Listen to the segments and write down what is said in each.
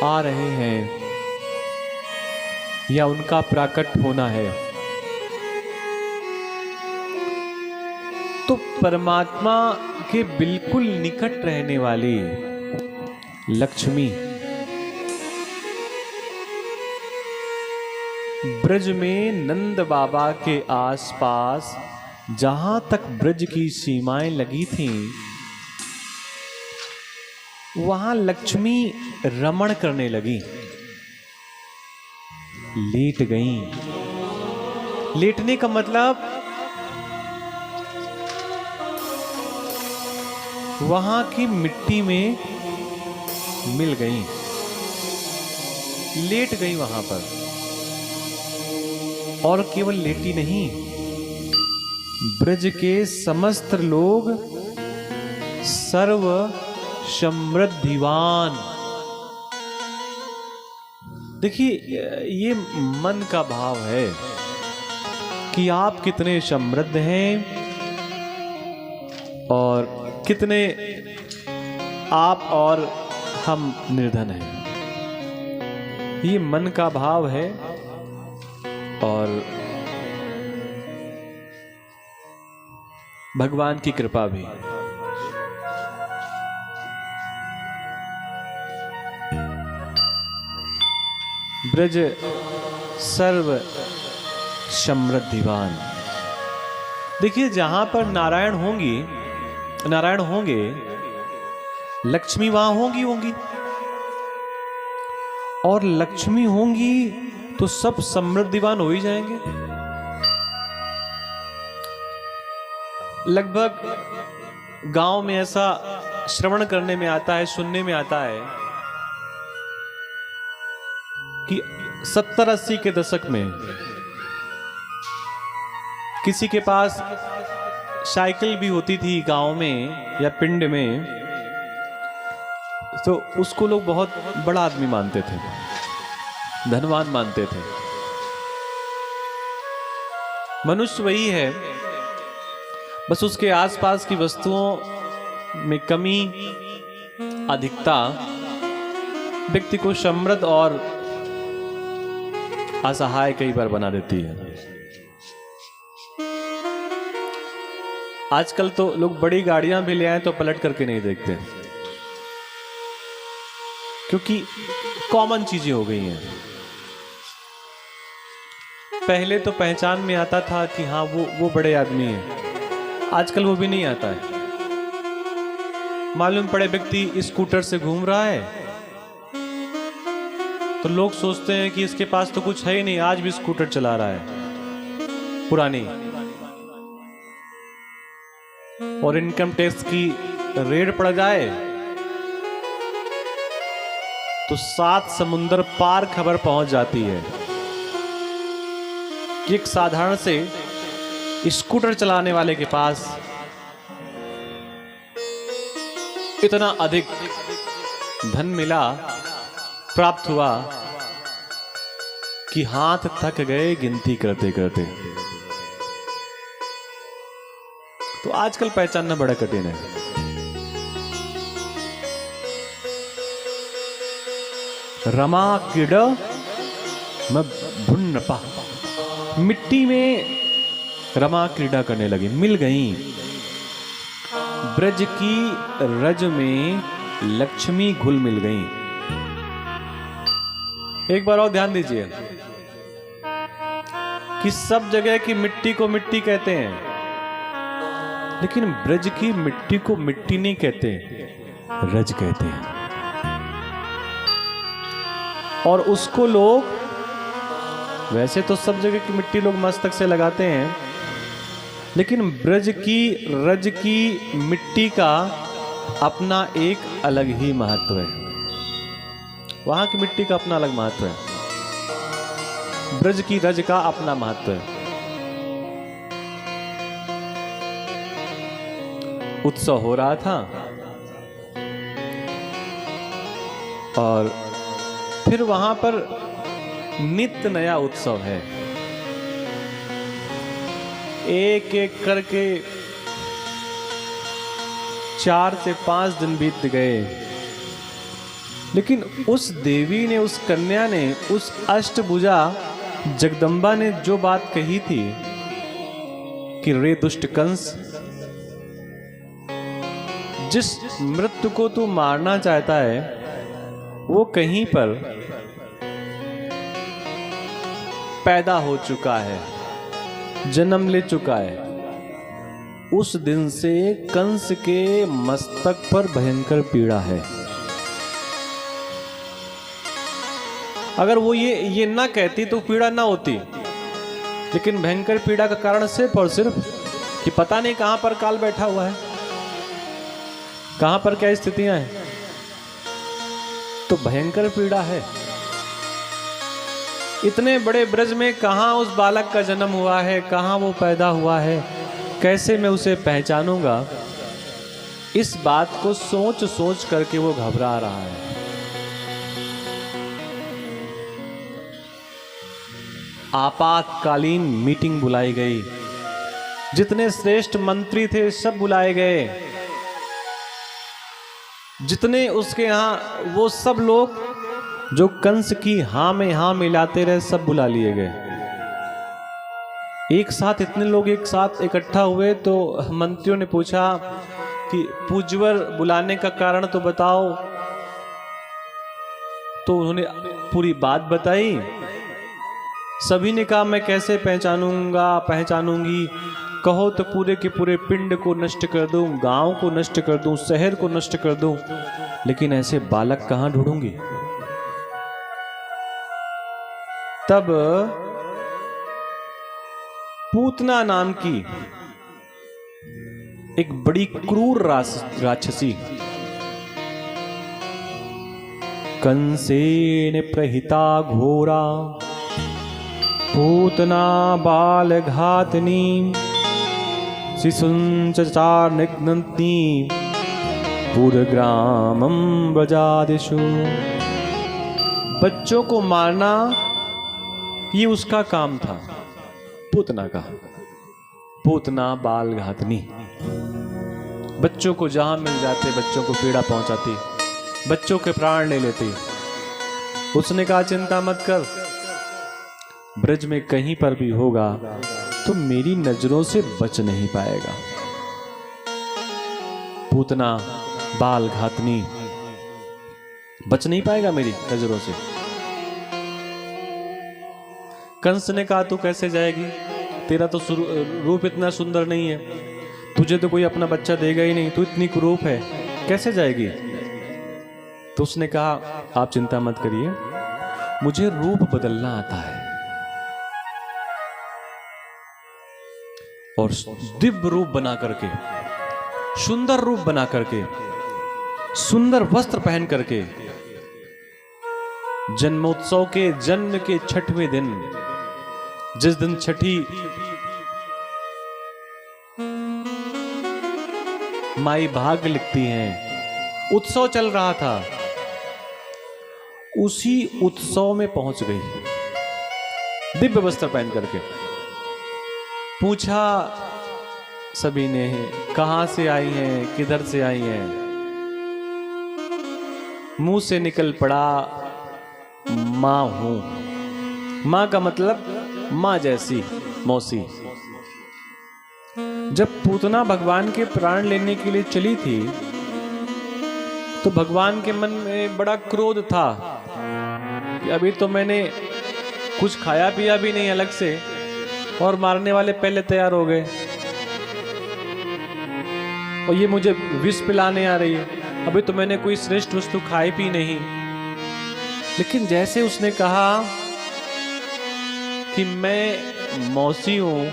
आ रहे हैं या उनका प्राकट होना है, तो परमात्मा के बिल्कुल निकट रहने वाली लक्ष्मी ब्रज में नंद बाबा के आसपास जहां तक ब्रज की सीमाएं लगी थीं, वहां लक्ष्मी रमण करने लगी, लेट गईं। लेटने का मतलब वहां की मिट्टी में मिल गईं, लेट गईं वहां पर। और केवल लेटी नहीं, ब्रज के समस्त लोग सर्व समृद्धिवान। देखिए, ये मन का भाव है कि आप कितने समृद्ध हैं और कितने आप और हम निर्धन हैं। ये मन का भाव है। और भगवान की कृपा भी। ब्रज सर्व समृद्धिवान। देखिए, जहां पर नारायण होंगे, लक्ष्मी वहां होंगी। और लक्ष्मी होंगी तो सब समृद्धिवान हो ही जाएंगे। लगभग गांव में ऐसा श्रवण करने में आता है, सुनने में आता है कि 70-80 के दशक में किसी के पास साइकिल भी होती थी गांव में या पिंड में, तो उसको लोग बहुत बड़ा आदमी मानते थे, धनवान मानते थे। मनुष्य वही है, बस उसके आसपास की वस्तुओं में कमी, अधिकता व्यक्ति को समृद्ध और असहाय कई बार बना देती है। आजकल तो लोग बड़ी गाड़ियां भी ले आए तो पलट करके नहीं देखते, क्योंकि कॉमन चीजें हो गई हैं। पहले तो पहचान में आता था कि हाँ वो बड़े आदमी हैं, आजकल वो भी नहीं आता है। मालूम पड़े व्यक्ति स्कूटर से घूम रहा है तो लोग सोचते हैं कि इसके पास तो कुछ है ही नहीं, आज भी स्कूटर चला रहा है पुरानी। और इनकम टैक्स की रेड पड़ जाए तो 7 समुंदर पार खबर पहुंच जाती है कि एक साधारण से स्कूटर चलाने वाले के पास इतना अधिक धन मिला, प्राप्त हुआ कि हाथ थक गए गिनती करते करते। तो आजकल पहचानना बड़ा कठिन है। रमा किड मैं भुन्नपा, मिट्टी में रमा क्रीड़ा करने लगी, मिल गई। ब्रज की रज में लक्ष्मी घुल मिल गई। एक बार और ध्यान दीजिए कि सब जगह की मिट्टी को मिट्टी कहते हैं, लेकिन ब्रज की मिट्टी को मिट्टी नहीं कहते, रज कहते हैं। और उसको लोग, वैसे तो सब जगह की मिट्टी लोग मस्तक से लगाते हैं, लेकिन ब्रज की रज की मिट्टी का अपना एक अलग ही महत्व है। वहां की मिट्टी का अपना अलग महत्व है, ब्रज की रज का अपना महत्व है। उत्सव हो रहा था और फिर वहां पर नित्य नया उत्सव है। एक एक करके 4 से 5 दिन बीत गए, लेकिन उस देवी ने, उस कन्या ने, उस अष्टभुजा जगदम्बा ने जो बात कही थी कि रे दुष्ट कंस, जिस मृत्यु को तू मारना चाहता है वो कहीं पर पैदा हो चुका है, जन्म ले चुका है। उस दिन से कंस के मस्तक पर भयंकर पीड़ा है। अगर वो ये ना कहती तो पीड़ा ना होती, लेकिन भयंकर पीड़ा का कारण सिर्फ और सिर्फ कि पता नहीं कहां पर काल बैठा हुआ है, कहां पर क्या स्थितियां हैं, तो भयंकर पीड़ा है। इतने बड़े ब्रज में कहां उस बालक का जन्म हुआ है, कहां वो पैदा हुआ है, कैसे मैं उसे पहचानूंगा, इस बात को सोच सोच करके वो घबरा रहा है। आपातकालीन मीटिंग बुलाई गई, जितने श्रेष्ठ मंत्री थे सब बुलाए गए, जितने उसके यहां वो सब लोग जो कंस की हां में हां मिलाते रहे सब बुला लिए गए। एक साथ इतने लोग एक साथ इकट्ठा हुए तो मंत्रियों ने पूछा कि पूज्यवर बुलाने का कारण तो बताओ। तो उन्होंने पूरी बात बताई। सभी ने कहा मैं कैसे पहचानूंगी, कहो तो पूरे के पूरे पिंड को नष्ट कर दूं, गांव को नष्ट कर दूं, शहर को नष्ट कर दूं, लेकिन ऐसे बालक कहां ढूंढूंगी। तब पूतना नाम की एक बड़ी क्रूर राक्षसी, कंसेन प्रहिता घोरा पूतना बाल घातनी शिशुंचार निघ्नन्ति पुरग्रामं व्रजादिषु। बच्चों को मारना ये उसका काम था, पूतना का। पूतना बाल घातनी, बच्चों को जहां मिल जाते बच्चों को पीड़ा पहुंचाती, बच्चों के प्राण ले लेती। उसने कहा चिंता मत कर, ब्रज में कहीं पर भी होगा तो मेरी नजरों से बच नहीं पाएगा। पूतना बाल घातनी बच नहीं पाएगा मेरी नजरों से। कंस ने कहा तू कैसे जाएगी, तेरा तो रूप इतना सुंदर नहीं है, तुझे तो कोई अपना बच्चा देगा ही नहीं, तू इतनी कुरूप है, कैसे जाएगी। तो उसने कहा आप चिंता मत करिए, मुझे रूप बदलना आता है और दिव्य रूप बना करके, सुंदर रूप बना करके, सुंदर वस्त्र पहन करके, जन्मोत्सव के जन्म के 6वें दिन, जिस दिन छठी माई भाग्य लिखती हैं, उत्सव चल रहा था, उसी उत्सव में पहुंच गई दिव्य वस्त्र पहन करके। पूछा सभी ने कहां से आई हैं, किधर से आई हैं। मुंह से निकल पड़ा मां हूं। मां का मतलब मां जैसी, मौसी। जब पूतना भगवान के प्राण लेने के लिए चली थी तो भगवान के मन में बड़ा क्रोध था कि अभी तो मैंने कुछ खाया पिया भी नहीं अलग से और मारने वाले पहले तैयार हो गए, और ये मुझे विष पिलाने आ रही है, अभी तो मैंने कोई श्रेष्ठ वस्तु खाई पी नहीं। लेकिन जैसे उसने कहा कि मैं मौसी हूं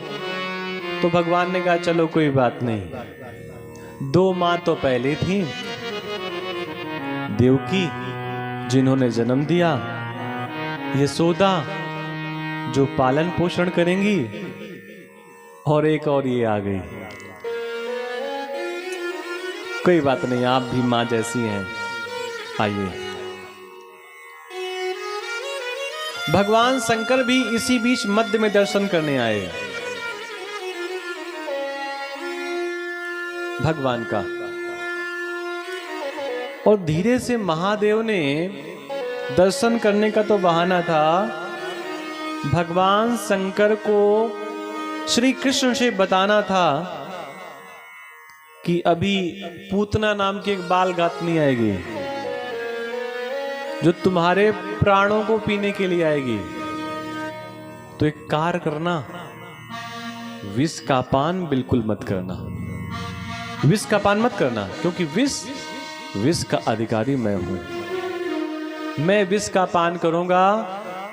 तो भगवान ने कहा चलो कोई बात नहीं। 2 मां तो पहले थी, देवकी जिन्होंने जन्म दिया, यशोदा जो पालन पोषण करेंगी, और एक और ये आ गई। कोई बात नहीं, आप भी मां जैसी हैं, आइए। भगवान शंकर भी इसी बीच मध्य में दर्शन करने आए भगवान का। और धीरे से महादेव ने दर्शन करने का तो बहाना था, भगवान शंकर को श्री कृष्ण से बताना था कि अभी पूतना नाम की एक बाल गातनी आएगी जो तुम्हारे प्राणों को पीने के लिए आएगी। तो एक कार्य करना, विष का पान बिल्कुल मत करना, विष का पान मत करना, क्योंकि विष का अधिकारी मैं हूं। मैं विष का पान करूंगा,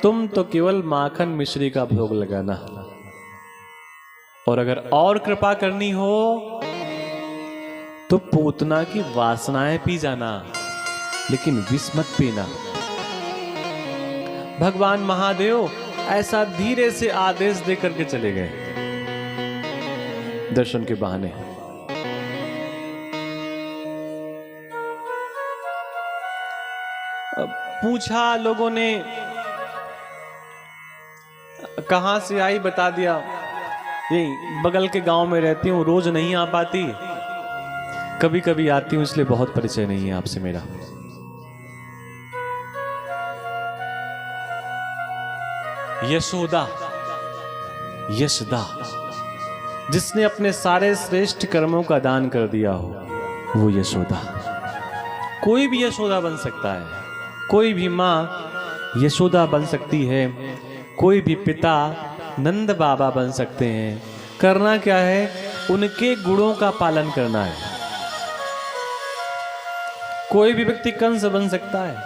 तुम तो केवल माखन मिश्री का भोग लगाना। और अगर और कृपा करनी हो तो पूतना की वासनाएं पी जाना, लेकिन विष मत पीना। भगवान महादेव ऐसा धीरे से आदेश देकर के चले गए दर्शन के बहाने। पूछा लोगों ने, कहां से आई, बता दिया यही बगल के गांव में रहती हूं, रोज नहीं आ पाती, कभी कभी आती हूं, इसलिए बहुत परिचय नहीं है आपसे मेरा। यशोदा, यशदा, जिसने अपने सारे श्रेष्ठ कर्मों का दान कर दिया हो, वो यशोदा। कोई भी यशोदा बन सकता है, कोई भी माँ यशोदा बन सकती है, कोई भी पिता नंद बाबा बन सकते हैं। करना क्या है, उनके गुणों का पालन करना है। कोई भी व्यक्ति कंस बन सकता है,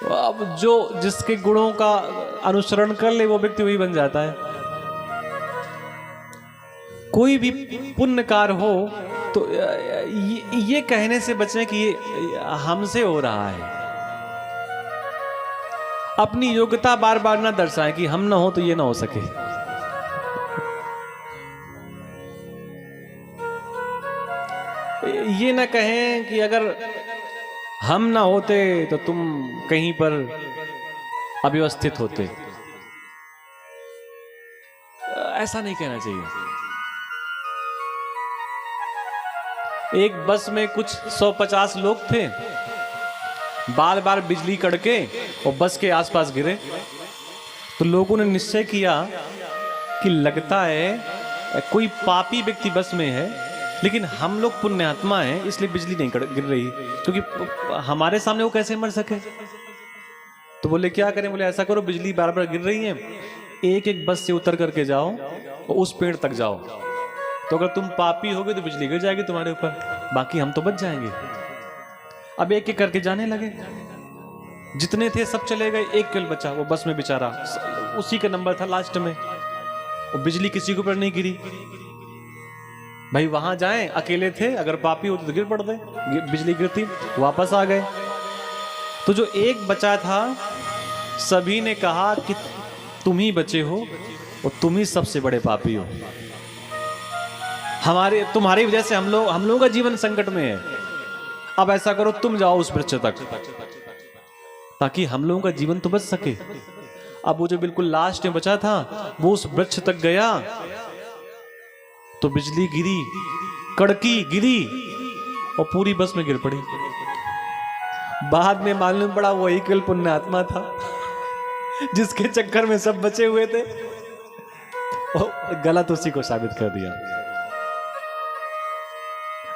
अब जो जिसके गुणों का अनुसरण कर ले वो व्यक्ति वही बन जाता है। कोई भी पुण्य कार्य हो तो ये कहने से बचें कि ये हमसे हो रहा है। अपनी योग्यता बार बार ना दर्शाएं कि हम ना हो तो ये ना हो सके। ये ना कहें कि अगर हम ना होते तो तुम कहीं पर अव्यवस्थित होते, ऐसा नहीं कहना चाहिए। एक बस में कुछ 150 लोग थे, बार बार बिजली कड़के और बस के आसपास गिरे, तो लोगों ने निश्चय किया कि लगता है कोई पापी व्यक्ति बस में है, लेकिन हम लोग पुण्यात्मा हैं इसलिए बिजली नहीं गिर रही, क्योंकि हमारे सामने वो कैसे मर सके। तो बोले क्या करें, बोले ऐसा करो, बिजली बार बार गिर रही है, एक एक बस से उतर करके जाओ और उस पेड़ तक जाओ, तो अगर तुम पापी होगे तो बिजली गिर जाएगी तुम्हारे ऊपर, बाकी हम तो बच जाएंगे। अब एक एक करके जाने लगे, जितने थे सब चले गए, एक केवल बचा, वो बस में बेचारा, उसी का नंबर था लास्ट में, वो बिजली किसी के ऊपर नहीं गिरी। भाई वहां जाएं, अकेले थे, अगर पापी होते तो गिर पड़ते, बिजली गिरती, वापस आ गए। तो जो एक बचा था, सभी ने कहा कि तुम ही बचे हो और तुम ही सबसे बड़े पापी हो, तुम्हारी वजह से हम लोगों का जीवन संकट में है। अब ऐसा करो, तुम जाओ उस वृक्ष तक, ताकि हम लोगों का जीवन तो बच सके। अब वो जो बिल्कुल लास्ट में बचा था, वो उस वृक्ष तक गया तो बिजली गिरी, कड़की गिरी और पूरी बस में गिर पड़ी। बाद में मालूम पड़ा वही केवल पुण्यात्मा था जिसके चक्कर में सब बचे हुए थे, गलत उसी को साबित कर दिया।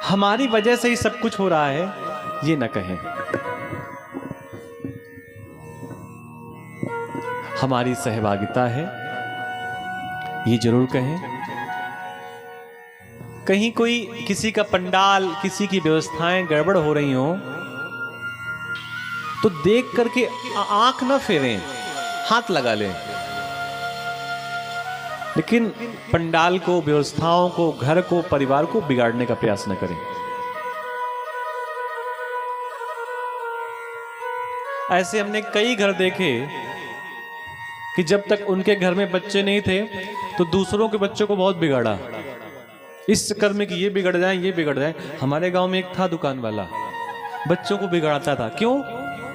हमारी वजह से ही सब कुछ हो रहा है, ये न कहें। हमारी सहभागिता है, ये जरूर कहें। कहीं कोई किसी का पंडाल, किसी की व्यवस्थाएं गड़बड़ हो रही हो तो देख करके आंख न फेरें, हाथ लगा लें, लेकिन पंडाल को, व्यवस्थाओं को, घर को, परिवार को बिगाड़ने का प्रयास न करें। ऐसे हमने कई घर देखे कि जब तक उनके घर में बच्चे नहीं थे तो दूसरों के बच्चों को बहुत बिगाड़ा, इस चक्कर में कि ये बिगड़ जाए, ये बिगड़ जाए। हमारे गांव में एक था दुकान वाला, बच्चों को बिगाड़ता था। क्यों?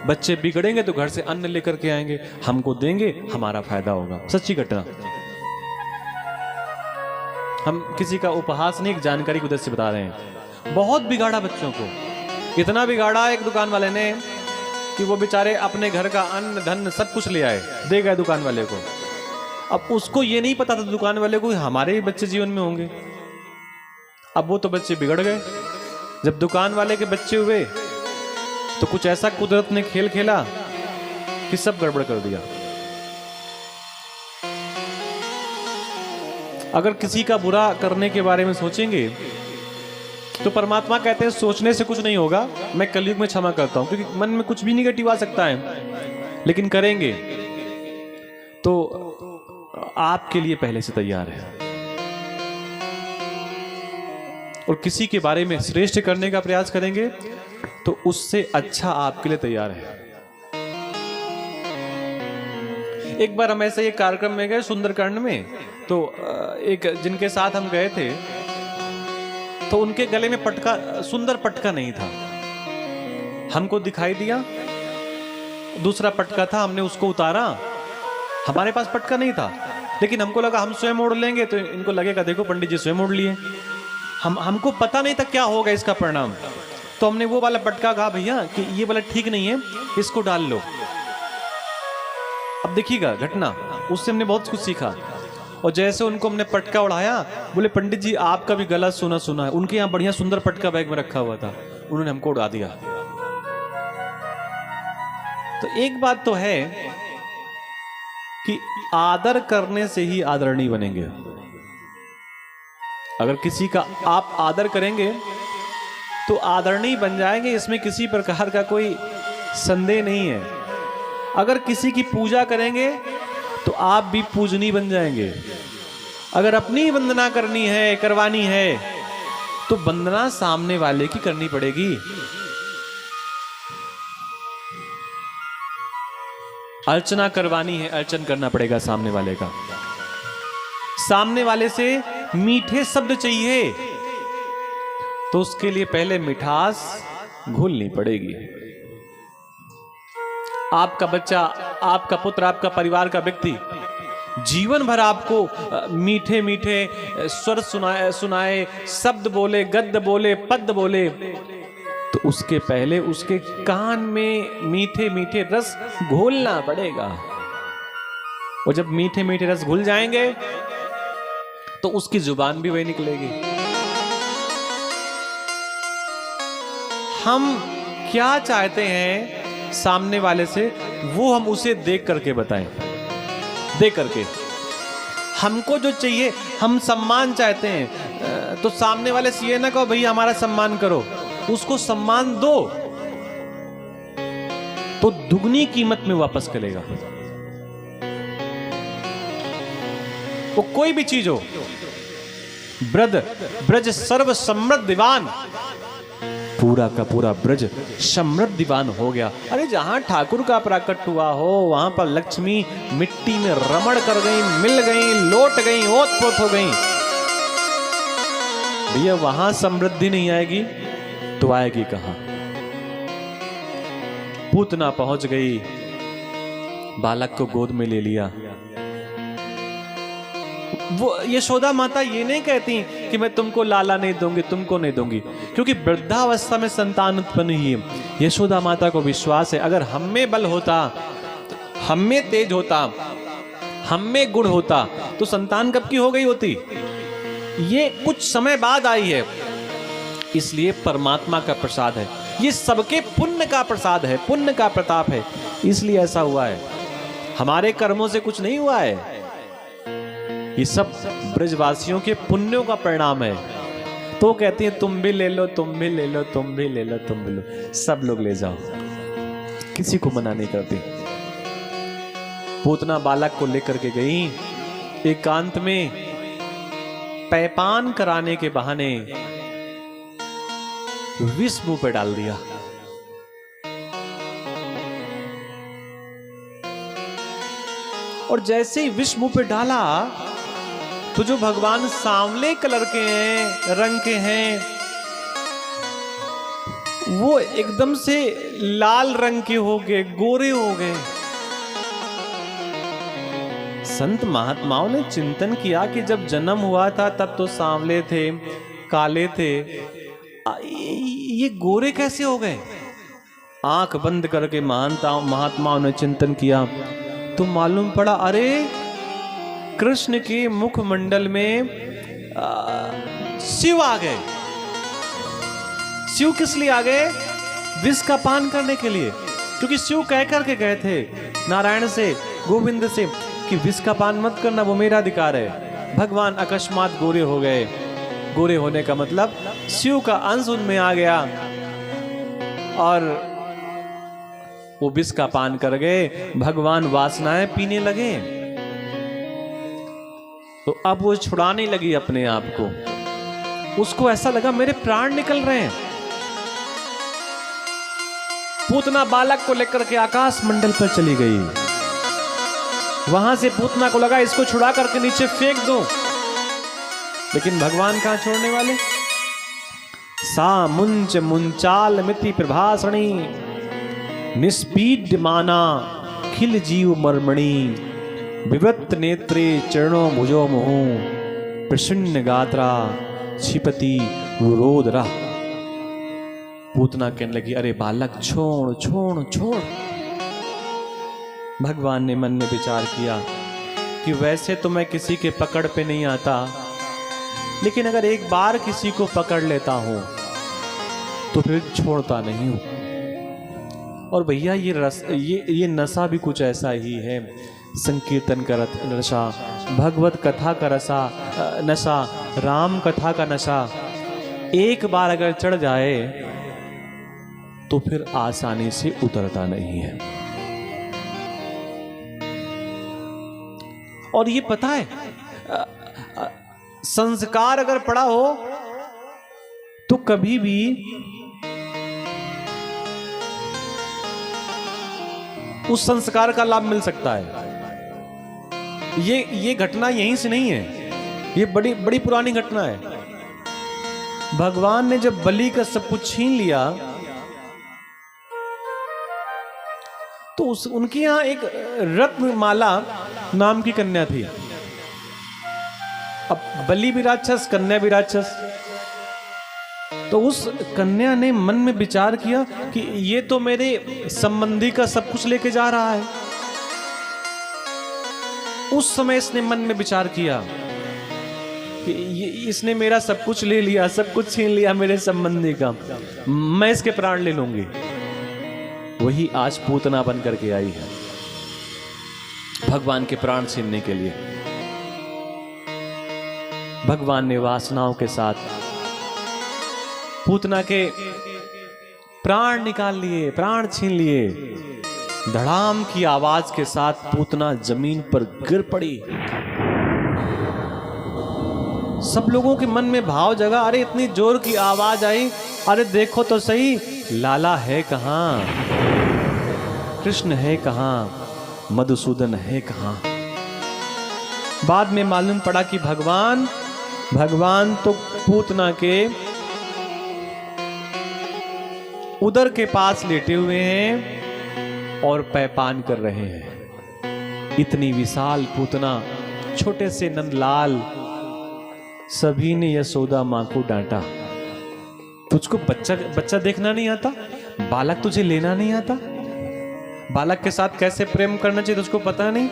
बच्चे बिगड़ेंगे तो घर से अन्न लेकर के आएंगे, हमको देंगे, हमारा फायदा होगा। सच्ची घटना, हम किसी का उपहास नहीं, एक जानकारी की वजह से बता रहे हैं। बहुत बिगाड़ा बच्चों को, इतना बिगाड़ा एक दुकान वाले ने कि वो बेचारे अपने घर का अन्न धन सब कुछ ले आए, दे गए दुकान वाले को। अब उसको ये नहीं पता था दुकान वाले को हमारे भी बच्चे जीवन में होंगे। अब वो तो बच्चे बिगड़ गए। जब दुकान वाले के बच्चे हुए तो कुछ ऐसा कुदरत ने खेल खेला कि सब गड़बड़ कर दिया। अगर किसी का बुरा करने के बारे में सोचेंगे तो परमात्मा कहते हैं सोचने से कुछ नहीं होगा, मैं कलयुग में क्षमा करता हूं, क्योंकि मन में कुछ भी निगेटिव आ सकता है, लेकिन करेंगे तो आपके लिए पहले से तैयार है। और किसी के बारे में श्रेष्ठ करने का प्रयास करेंगे तो उससे अच्छा आपके लिए तैयार है। एक बार हम ऐसे एक कार्यक्रम में गए सुंदरकांड में, तो एक जिनके साथ हम गए थे तो उनके गले में पटका, सुंदर पटका नहीं था। हमको दिखाई दिया दूसरा पटका था, हमने उसको उतारा, हमारे पास पटका नहीं था, लेकिन हमको लगा हम स्वयं ओढ़ लेंगे तो इनको लगेगा देखो पंडित जी स्वयं ओढ़ लिए। हमको पता नहीं था क्या होगा इसका परिणाम, तो हमने वो वाला पटका कहा भैया कि ये वाला ठीक नहीं है, इसको डाल लो। अब देखिएगा घटना, उससे हमने बहुत कुछ सीखा। और जैसे उनको हमने पटका उड़ाया, बोले पंडित जी आपका भी गला सुना सुना है। उनके यहाँ बढ़िया सुंदर पटका बैग में रखा हुआ था, उन्होंने हमको उड़ा दिया। तो एक बात तो है कि आदर करने से ही आदरणीय बनेंगे। अगर किसी का आप आदर करेंगे तो आदरणीय बन जाएंगे, इसमें किसी प्रकार का कोई संदेह नहीं है। अगर किसी की पूजा करेंगे तो आप भी पूजनीय बन जाएंगे। अगर अपनी वंदना करनी है, करवानी है, तो वंदना सामने वाले की करनी पड़ेगी। अर्चना करवानी है, अर्चन करना पड़ेगा सामने वाले का। सामने वाले से मीठे शब्द चाहिए तो उसके लिए पहले मिठास घुलनी पड़ेगी। आपका बच्चा, आपका पुत्र, आपका परिवार का व्यक्ति जीवन भर आपको मीठे मीठे स्वर सुनाए, शब्द बोले, गद्य बोले, पद बोले, तो उसके पहले उसके कान में मीठे मीठे रस घोलना पड़ेगा। और जब मीठे मीठे रस घुल जाएंगे तो उसकी जुबान भी वही निकलेगी। हम क्या चाहते हैं सामने वाले से, वो हम उसे देख करके बताएं। देख करके हमको जो चाहिए, हम सम्मान चाहते हैं तो सामने वाले से ये ना कहो भैया हमारा सम्मान करो, उसको सम्मान दो तो दुगनी कीमत में वापस करेगा। वो कोई भी चीज हो, ब्रज सर्व समृद्ध दीवान, पूरा का पूरा ब्रज समृद्ध दीवान हो गया। अरे जहां ठाकुर का प्राकट हुआ हो वहां पर लक्ष्मी मिट्टी में रमण कर गई, मिल गई, लौट गई, ओत-पोत हो गई। भैया वहां समृद्धि नहीं आएगी तो आएगी कहां? पूतना पहुंच गई, बालक को गोद में ले लिया। वो यशोदा माता ये नहीं कहती कि मैं तुमको लाला नहीं दूंगी, तुमको नहीं दूंगी, क्योंकि वृद्धावस्था में संतान उत्पन्न हुई है। यशोदा माता को विश्वास है अगर हम में बल होता, हम में तेज होता, हम में गुण होता तो संतान कब की हो गई होती। ये कुछ समय बाद आई है, इसलिए परमात्मा का प्रसाद है, ये सबके पुण्य का प्रसाद है, पुण्य का प्रताप है, इसलिए ऐसा हुआ है। हमारे कर्मों से कुछ नहीं हुआ है, ये सब ब्रजवासियों के पुण्यों का परिणाम है। तो कहती है तुम भी ले लो, तुम भी ले लो, तुम भी ले लो, तुम भी लो, सब लोग ले जाओ, किसी को मना नहीं करती। पूतना बालक को लेकर के गई, एकांत में पैपान कराने के बहाने विष मुंह पे डाल दिया। और जैसे ही विष मुंह पे डाला तो जो भगवान सांवले कलर के हैं, रंग के हैं, वो एकदम से लाल रंग के हो गए, गोरे हो गए। संत महात्माओं ने चिंतन किया कि जब जन्म हुआ था तब तो सांवले थे, काले थे, ये गोरे कैसे हो गए? आंख बंद करके महात्माओं ने चिंतन किया तो मालूम पड़ा, अरे कृष्ण के मुखमंडल में शिव आ गए। शिव किस लिए आ गए? विष का पान करने के लिए। क्योंकि शिव कह करके गए थे नारायण से, गोविंद से, कि विष का पान मत करना, वो मेरा अधिकार है। भगवान अकस्मात गोरे हो गए। गोरे होने का मतलब शिव का अंश उनमें आ गया और वो विष का पान कर गए। भगवान वासनाएं पीने लगे तो अब वो छुड़ाने लगी अपने आप को। उसको ऐसा लगा मेरे प्राण निकल रहे हैं। पूतना बालक को लेकर के आकाश मंडल पर चली गई। वहां से पूतना को लगा इसको छुड़ा करके नीचे फेंक दो, लेकिन भगवान कहां छोड़ने वाले। सा मुंच मुंचाल मिति प्रभासणी निस्पीड माना खिल जीव मर्मणी विवृत नेत्रे चरणों भुजो मुहु प्रसन्न गात्रा छिपति रुरोदरा। पूतना कहने लगी, अरे बालक छोड़ छोड़ छोड़। भगवान ने मन में विचार किया कि वैसे तो मैं किसी के पकड़ पे नहीं आता, लेकिन अगर एक बार किसी को पकड़ लेता हूं तो फिर छोड़ता नहीं हूं। और भैया ये नशा भी कुछ ऐसा ही है। संकीर्तन का नशा, भगवत कथा का नशा, राम कथा का नशा एक बार अगर चढ़ जाए तो फिर आसानी से उतरता नहीं है। और ये पता है, संस्कार अगर पड़ा हो तो कभी भी उस संस्कार का लाभ मिल सकता है। ये घटना यहीं से नहीं है, ये बड़ी बड़ी पुरानी घटना है। भगवान ने जब बलि का सब कुछ छीन लिया तो उनके यहां एक रत्नमाला नाम की कन्या थी। अब बलि भी राक्षस, कन्या भी राक्षस। तो उस कन्या ने मन में विचार किया कि ये तो मेरे संबंधी का सब कुछ लेके जा रहा है। उस समय इसने मन में विचार किया कि इसने मेरा सब कुछ ले लिया, सब कुछ छीन लिया मेरे संबंधी का, मैं इसके प्राण ले लूंगी। वही आज पूतना बन करके आई है भगवान के प्राण छीनने के लिए। भगवान ने वासनाओं के साथ पूतना के प्राण निकाल लिए, प्राण छीन लिए। धड़ाम की आवाज के साथ पूतना जमीन पर गिर पड़ी। सब लोगों के मन में भाव जगा, अरे इतनी जोर की आवाज आई, अरे देखो तो सही लाला है कहां, कृष्ण है कहां, मधुसूदन है कहां। बाद में मालूम पड़ा कि भगवान तो पूतना के उदर के पास लेटे हुए हैं और पैपान कर रहे हैं। इतनी विशाल पूतना, छोटे से नंदलाल, सभी ने यशोदा मां को डांटा। तुझको बच्चा देखना नहीं आता? बालक तुझे लेना नहीं आता? बालक के साथ कैसे प्रेम करना चाहिए तुझको पता नहीं?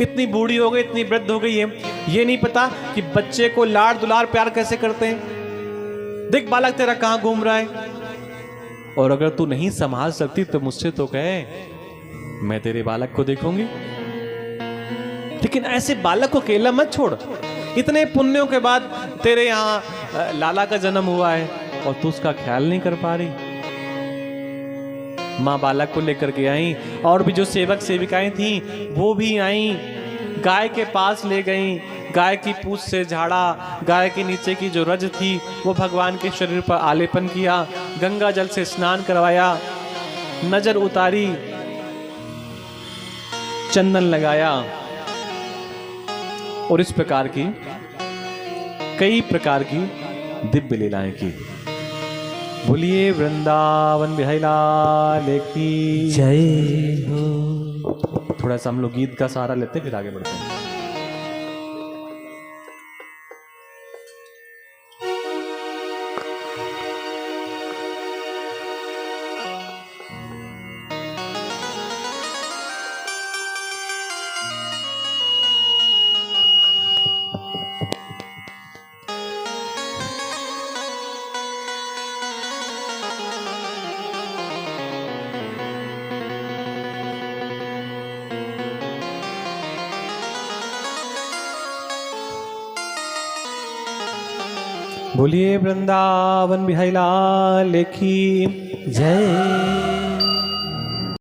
इतनी बूढ़ी हो गई, इतनी वृद्ध हो गई, ये नहीं पता कि बच्चे को लाड़ दुलार प्यार कैसे करते हैं। देख बालक तेरा कहां घूम रहा है। और अगर तू नहीं संभाल सकती तो मुझसे तो कहे, मैं तेरे बालक को देखूंगी। लेकिन ऐसे बालक को अकेला मत छोड़। इतने पुण्यों के बाद तेरे यहाँ लाला का जन्म हुआ है और तू उसका ख्याल नहीं कर पा रही। माँ बालक को लेकर के आई और भी जो सेवक सेविकाएं थी वो भी आई, गाय के पास ले गई, गाय की पूंछ से झाड़ा, गाय के नीचे की जो रज थी वो भगवान के शरीर पर आलेपन किया, गंगा जल से स्नान करवाया, नजर उतारी, चंदन लगाया। और इस प्रकार की कई प्रकार की दिव्य लीलाएं की। बोलिए वृंदावन बिहारी लाल की जय हो। थोड़ा सा हम लोग गीत का सहारा लेते हैं फिर आगे बढ़ते हैं। बोलिए वृंदावन बिहारी लाल की जय।